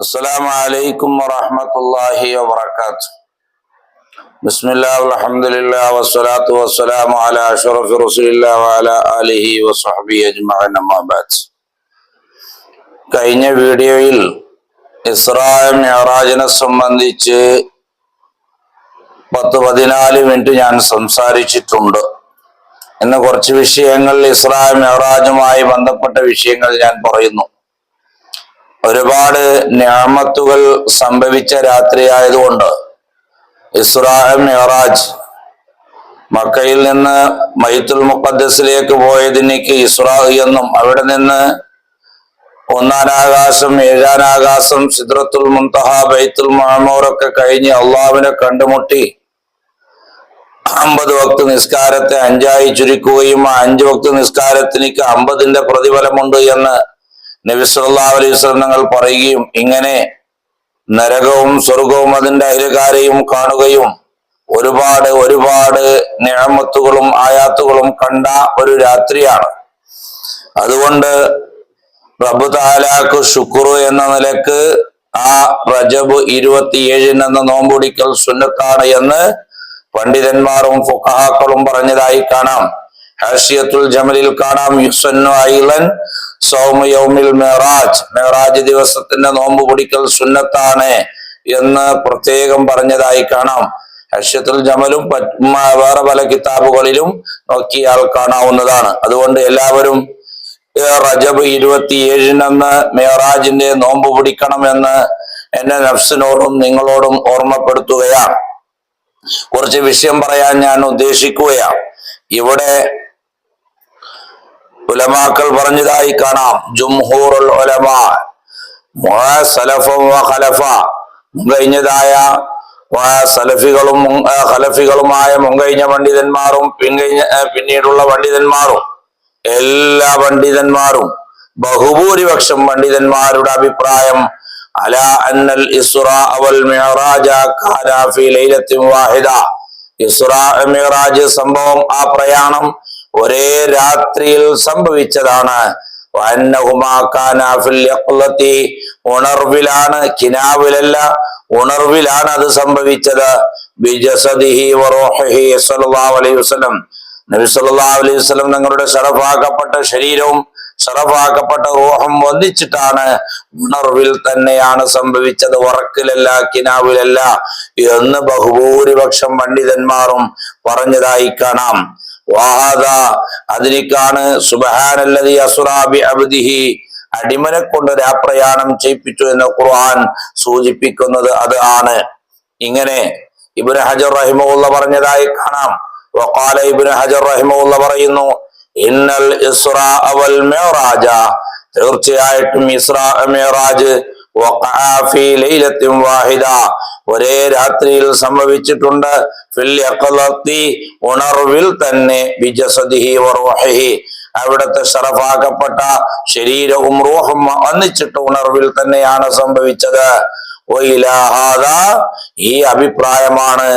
السلام عليكم ورحمة الله وبركاته. بسم الله والحمد لله والصلاة والسلام على أشرف رسول الله وعلى آله وصحبه أجمعين أما بعد. കഴിഞ്ഞ വീഡിയോയിൽ ഇസ്രാ മിഅ്റാജിനെ സംബന്ധിച്ച് 10-14 മിനിറ്റ് ഞാൻ സംസാരിച്ചിട്ടുണ്ട്. ഇന്ന് കുറച്ച് വിഷയങ്ങൾ ഇസ്രാ മിഅ്റാജുമായി ബന്ധപ്പെട്ട വിഷയങ്ങൾ ഞാൻ പറയുന്നു. ഒരുപാട് നിഅമത്തുകൾ സംഭവിച്ച രാത്രിയായതുകൊണ്ട് ഇസ്രാ മിഅ്റാജ്, മക്കയിൽ നിന്ന് ബൈത്തുൽ മുഖദ്ദസിലേക്ക് പോയതിനേക്ക് ഇസ്രാ എന്നും, അവിടെ നിന്ന് 1-ാം ആകാശം, 7-ാം ആകാശം, സിദ്റത്തുൽ മുൻതഹ, ബൈത്തുൽ മഅ്മൂറൊക്കെ കഴിഞ്ഞ് അള്ളാഹുവിനെ കണ്ടുമുട്ടി 50 വക്ത് നിസ്കാരത്തെ 5ആയി ചുരുക്കുകയും 5 വക്ത് നിസ്കാരത്തിനേക്ക് 50ന്റെ പ്രതിഫലമുണ്ട് എന്ന് നബി സല്ലല്ലാഹു അലൈഹി വസല്ലം തങ്ങൾ പറയുകയും, ഇങ്ങനെ നരകവും സ്വർഗവും അതിന്റെ അയൽക്കാരെയും കാണുകയും ഒരുപാട് നിഅമത്തുകളും ആയാത്തുകളും കണ്ട ഒരു രാത്രിയാണ്. അതുകൊണ്ട് റബ്ബ് തആലാക്ക് ശുക്ർ എന്ന നിലക്ക് ആ റജബ് 27 നോമ്പുടിക്കൽ സുന്നത്താണ് എന്ന് പണ്ഡിതന്മാരും ഫുഖഹാക്കളും പറഞ്ഞതായി കാണാം. ഹാഷിയത്തുൽ ജമലിൽ കാണാം, യുസന്നു ഐലൻ സൗമ യൗമിൽ മിഅ്റാജ്, മിഅ്റാജ് ദിവസത്തിന്റെ നോമ്പ് പിടിക്കൽ സുന്നത്താണ് എന്ന് പ്രത്യേകം പറഞ്ഞതായി കാണാം. ഹാഷിയത്തുൽ ജമലും വേറെ പല കിതാബുകളിലും നോക്കിയാൽ കാണാവുന്നതാണ്. അതുകൊണ്ട് എല്ലാവരും റജബ് 27 മിഅ്റാജിന്റെ നോമ്പ് പിടിക്കണമെന്ന് എന്റെ നഫ്സിനോടും നിങ്ങളോടും ഓർമ്മപ്പെടുത്തുകയാണ്. കുറച്ച് വിഷയം പറയാൻ ഞാൻ ഉദ്ദേശിക്കുകയാണ്. ഇവിടെ ഉലമാക്കൾ പറഞ്ഞതായി കാണാം, ജുംഹൂറുൽ ഉലമാ സലഫും ഖലഫ, മുൻകഴിഞ്ഞതായ സലഫികളും ഖലഫികളുമായ മുൻകഴിഞ്ഞ പണ്ഡിതന്മാരും പിന്നീടുള്ള പണ്ഡിതന്മാരും, എല്ലാ പണ്ഡിതന്മാരും, ബഹുഭൂരിപക്ഷം പണ്ഡിതന്മാരുടെ അഭിപ്രായം അലാ അന്നൽ ഇസ്റാ വൽ മിഅ്റാജ കാന ഫീ ലൈലത്തിൻ വാഹിദ, ഇസ്റാ മിഅ്റാജ് സംഭവം, ആ പ്രയാണം ഒരേ രാത്രിയിൽ സംഭവിച്ചതാണ്. വഅന്നഹുമാ കാന ഫിൽ യഖ്ലത്തി, ഉണർവിലാണ്, കിനാവിലല്ല, ഉണർവിലാണ് അത് സംഭവിച്ചത്. ബിജസദിഹി വറൂഹിഹി സ്വല്ലല്ലാഹു അലൈഹി വസല്ലം, നബി സല്ലല്ലാഹു അലൈഹി വസല്ലം തങ്ങളുടെ ശറഫാക്കപ്പെട്ട ശരീരവും ശറഫാക്കപ്പെട്ട റൂഹും ഒന്നിച്ചിട്ടാണ്, ഉണർവിൽ തന്നെയാണ് സംഭവിച്ചത്, ഉറക്കിലല്ല, കിനാവിലല്ല എന്ന് ബഹുഭൂരിപക്ഷം പണ്ഡിതന്മാരും പറഞ്ഞതായി കാണാം. വാഹദ, അതിലേക്കാണ് സുബ്ഹാനല്ലദി അസ്റാ ബി അബ്ദിഹി, അടിമനെ കൊണ്ട് രാപ്രയാണം ചെയ്യിപ്പിച്ചു എന്ന് ഖുർആൻ സൂചിപ്പിക്കുന്നത് അത് ആണ്. ഇങ്ങനെ ഇബ്നു ഹജർ റഹിമഹുല്ലാഹ് പറഞ്ഞതായി കാണാം. വഖാല ഇബ്നു ഹജർ റഹിമഹുല്ലാഹ് പറയുന്നു, ഇന്നൽ ഇസ്റാ വൽ മിഅ്റാജ, തീർച്ചയായിട്ടും ഇസ്റാ മിഅ്റാജ് വഖഅ ഫീ ലൈലത്തിൻ വാഹിദ, ഒരേ രാത്രിയിൽ സംഭവിച്ചിട്ടുണ്ട്. ഫിൽ യഖ്ലത്തി, ഉണർവിൽ തന്നെ, ബിജസദിഹി വറൂഹിഹി, അവിടുത്തെ ശറഫാക്കപ്പെട്ട ശരീരവും റൂഹും ഒന്നിച്ചിട്ട് ഉണർവിൽ തന്നെയാണ് സംഭവിച്ചത്. ഈ അഭിപ്രായമാണ്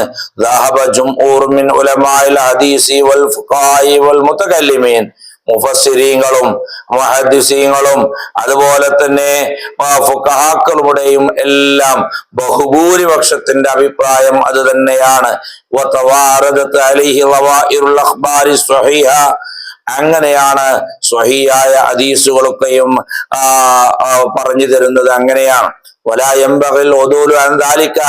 ദഹബ ജുംഹൂർ മിൻ ഉലമാഇൽ ഹദീസി വൽ ഫുഖഹാഇ വൽ മുതകല്ലിമീൻ, മുഫസ്സിരീങ്ങളും മുഹദ്ദിസീങ്ങളും അതുപോലെ തന്നെ ഫുഖഹാക്കളുടെയും എല്ലാം ബഹുഭൂരിപക്ഷത്തിന്റെ അഭിപ്രായം അത് തന്നെയാണ്. വതവാറദത് അലൈഹി ലവാഇറുൽ അഖ്ബാരി സ്വഹീഹ, അങ്ങനെയാണ് സ്വഹീഹായ ഹദീസുകളൊക്കെയും പറഞ്ഞു തരുന്നത്. അങ്ങനെയാണ്. വലാ യംബഗിൽ ഉദൂലു അൻ ദാലിക,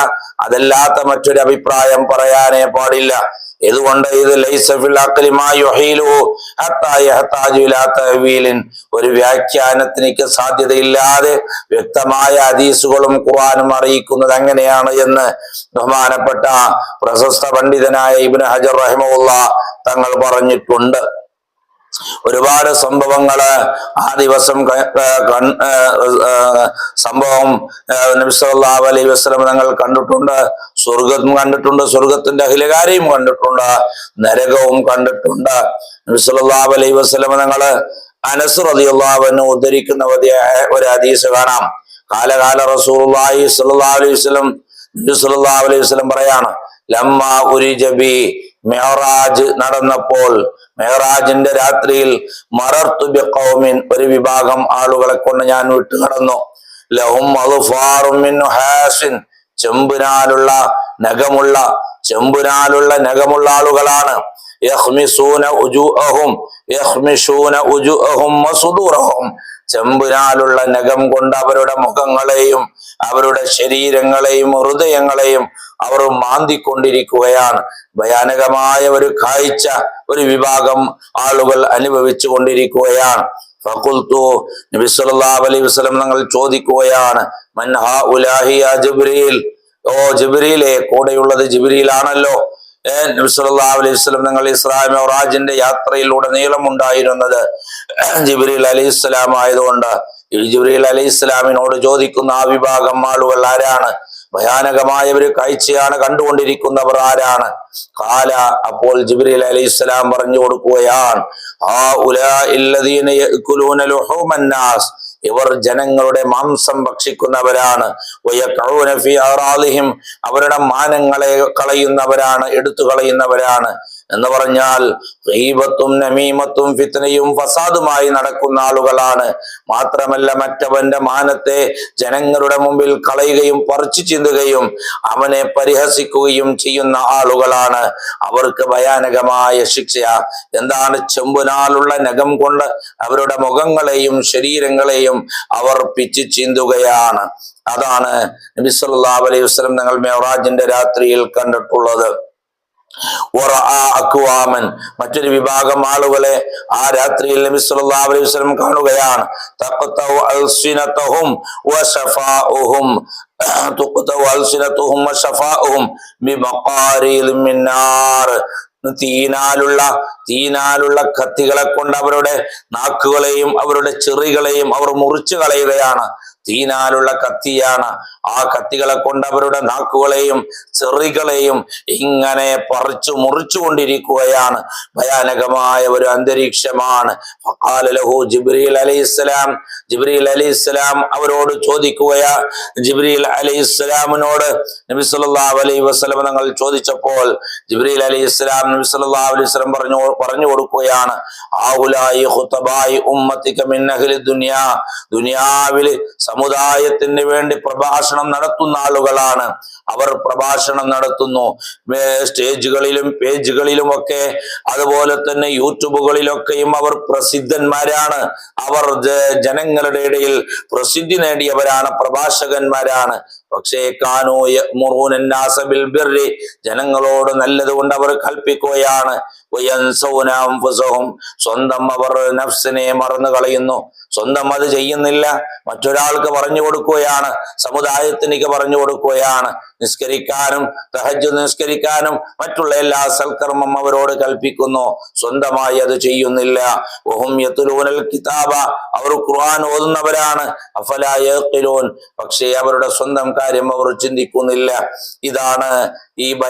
അതല്ലാത്ത മറ്റൊരു അഭിപ്രായം പറയാനേ പാടില്ല. ഇതുകൊണ്ട് ഇത് ലൈസ ഫിൽ അഖ്ലി മാ യുഹീലു ഹത്താ യഹ്താജു ഇലാ തഅവീലിൻ, ഒരു വ്യാഖ്യാനത്തിനേക്ക് സാധ്യതയില്ലാതെ വ്യക്തമായ ഹദീസുകളും ഖുർആനും അറിയിക്കുന്നത് അങ്ങനെയാണ് എന്ന് ബഹുമാനപ്പെട്ട പ്രശസ്ത പണ്ഡിതനായ ഇബ്നു ഹജർ റഹിമഹുല്ലാഹ് തങ്ങൾ പറഞ്ഞിട്ടുണ്ട്. ഒരുപാട് സംഭവങ്ങള് ആ ദിവസം സംഭവം നബി സല്ലല്ലാഹു അലൈഹി വസല്ലം തങ്ങൾ കണ്ടിട്ടുണ്ട്. സ്വർഗം കണ്ടിട്ടുണ്ട്, സ്വർഗത്തിന്റെ അഖിലകാരെയും കണ്ടിട്ടുണ്ട്, നരകവും കണ്ടിട്ടുണ്ട്. നബി സല്ലല്ലാഹു അലൈഹി വസല്ലം തങ്ങള് അനസ് റളിയല്ലാഹു അൻഹു ഉദ്ധരിക്കുന്ന ഒരു ഹദീസ് കാണാം. കാല റസൂലുള്ളാഹി സ്വല്ലല്ലാഹു അലൈഹി വസല്ലം, നബി സല്ലല്ലാഹു അലൈഹി വസല്ലം പറയാണ്, ലമ്മാ ഉരിജ ബി, മിഅ്റാജ് നടന്നപ്പോൾ, മിഅ്റാജിന്റെ രാത്രിയിൽ, മറർതു ബിഖൗമിൻ, ഒരു വിഭാഗം ആളുകളെ കൊണ്ട് ഞാൻ വിട്ടുകടന്നു. ലഹും അദ്ഫാറും മിൻ ഹാസിൻ, ചെമ്പുനാലുള്ള നഖമുള്ള ആളുകളാണ്. യഖ്മിസൂന ഉജൂഅഹും വസുദൂറഹും, ചെമ്പുനാലുള്ള നഖം കൊണ്ട് അവരുടെ മുഖങ്ങളെയും അവരുടെ ശരീരങ്ങളെയും ഹൃദയങ്ങളെയും അവർ മാന്തിക്കൊണ്ടിരിക്കുകയാണ്. ഭയാനകമായ ഒരു കാഴ്ച ഒരു വിഭാഗം ആളുകൾ അനുഭവിച്ചു കൊണ്ടിരിക്കുകയാണ്. ഫഖുൽതു, നബി സല്ലല്ലാഹു അലൈഹി വസല്ലം തങ്ങൾ ചോദിക്കുകയാണ്, മൻ ഹഉലാഹി യാ ജിബ്രീൽ, ഓ ജിബ്രീലെ, കൂടെയുള്ളത് ജിബ്രീലാണല്ലോ. നബി സല്ലല്ലാഹു അലൈഹി വസല്ലം തങ്ങൾ ഇസ്രാ മിഅ്റാജിന്റെ യാത്രയിലൂടെ നീളമുണ്ടായിരുന്നത് ജിബ്രീൽ അലൈഹിസ്സലാം ആയതുകൊണ്ട് ഈ ജിബ്രീൽ അലൈഹിസ്സലാമിനോട് ചോദിക്കുന്ന ആ വിഭാഗം ആളുകൾ ആരാണ്? ഭയാനകമായ ഒരു കാഴ്ചയാണ് കണ്ടുകൊണ്ടിരിക്കുന്നവർ ആരാണ്? ഖാല, അപ്പോൾ ജിബ്രീൽ അലൈഹിസ്സലാം പറഞ്ഞു കൊടുക്കുകയാണ്, ഹഉലാഇല്ലദീന യഅ്കുലൂന ലുഹൂമന്നാസ്, ഇവർ ജനങ്ങളുടെ മാംസം ഭക്ഷിക്കുന്നവരാണ്. വയഖഊന ഫീ അറാളിഹിം, അവരുടെ മാനങ്ങളെ കളയുന്നവരാണ്, എടുത്തു കളയുന്നവരാണ്. എന്ന് പറഞ്ഞാൽ ഗീബത്തും നമീമത്തും ഫിത്നയും ഫസാദുമായി നടക്കുന്ന ആളുകളാണ്. മാത്രമല്ല മറ്റവന്റെ മാനത്തെ ജനങ്ങളുടെ മുമ്പിൽ കളയുകയും പറിച്ചു ചിന്തുകയും അവനെ പരിഹസിക്കുകയും ചെയ്യുന്ന ആളുകളാണ്. അവർക്ക് ഭയാനകമായ ശിക്ഷ. എന്താണ്? ചെമ്പുനാലുള്ള നഖം കൊണ്ട് അവരുടെ മുഖങ്ങളെയും ശരീരങ്ങളെയും അവർ പിച്ചു ചീന്തുകയാണ്. അതാണ് നബി സല്ലല്ലാഹു അലൈഹി വസല്ലം തങ്ങൾ മിഅ്റാജിന്റെ രാത്രിയിൽ കണ്ടിട്ടുള്ളത്. അക്വാമൻ, മറ്റൊരു വിഭാഗം ആളുകളെ ആ രാത്രിയിൽ നബി സല്ലല്ലാഹു അലൈഹി വസല്ലം കാണുകയാണ്. തഖ്തഉ അൽസിനതഹും വശഫാഉഹും ബിമഖാരിൽ മിൻ നാർ, തീനാലുള്ള കത്തികളെ കൊണ്ട് അവരുടെ നാക്കുകളെയും അവരുടെ ചെറികളെയും അവർ മുറിച്ചു കളയുകയാണ്. തീനാലുള്ള കത്തിയാണ്. ആ കത്തികളെ കൊണ്ട് അവരുടെ നാക്കുകളെയും ചെറികളെയും ഇങ്ങനെ മുറിച്ചു കൊണ്ടിരിക്കുകയാണ്. ഭയാനകമായ ഒരു അന്തരീക്ഷമാണ്. ജിബ്രീൽ അലൈഹിസ്സലാം അവരോട് ചോദിക്കുകയാ. ജിബ്രീൽ അലൈഹിസ്സലാമിനോട് നബി സല്ലല്ലാഹു അലൈഹി വസല്ലം തങ്ങൾ ചോദിച്ചപ്പോൾ ജിബ്രീൽ അലൈഹിസ്സലാം നബി സല്ലല്ലാഹു അലൈഹി വസല്ലം പറഞ്ഞു കൊടുക്കുകയാണ്, ആഉലായി ഖുതബായി ഉമ്മത്തിക മിൻ അഹ്ലി ദുനിയ, ദുനിയാവിൽ സമുദായത്തിന് വേണ്ടി പ്രഭാഷണം നടത്തുന്ന ആളുകളാണ്. അവർ പ്രഭാഷണം നടത്തുന്നു സ്റ്റേജുകളിലും പേജുകളിലും ഒക്കെ, അതുപോലെ തന്നെ യൂട്യൂബുകളിലൊക്കെയും അവർ പ്രസിദ്ധന്മാരാണ്. അവർ ജനങ്ങളുടെ ഇടയിൽ പ്രസിദ്ധി നേടിയവരാണ്, പ്രഭാഷകന്മാരാണ്. പക്ഷേ കാനൂ യഅ്മുറൂന അന്നാസ ബിൽ ബിർരി, ജനങ്ങളോട് നല്ലത് കൊണ്ട് അവർ കൽപ്പിക്കുകയാണ്. വയൻസൗന അൻഫുസഹും, സ്വന്തം അവർ നഫ്സിനെ മറന്നു കളയുന്നു. സ്വന്തം അത് ചെയ്യുന്നില്ല, മറ്റൊരാൾക്ക് പറഞ്ഞു കൊടുക്കുകയാണ്, സമുദായത്തിനേക്ക് പറഞ്ഞു കൊടുക്കുകയാണ്. നിസ്കരിക്കാനും തഹജ്ജുദ് നിസ്കരിക്കാനും മറ്റുള്ള എല്ലാ സൽക്കർമ്മം അവരോട് കൽപ്പിക്കുന്നു, സ്വന്തമായി അത് ചെയ്യുന്നില്ല. വഹും യത്ലൂനൽ കിതാബ, അവർ ഖുർആൻ ഓതുന്നവരാണ്. അഫലാ യഖിലൂൻ, പക്ഷേ അവരുടെ സ്വന്തം കാര്യം അവർ ചിന്തിക്കുന്നില്ല. ഇതാണ് ഈ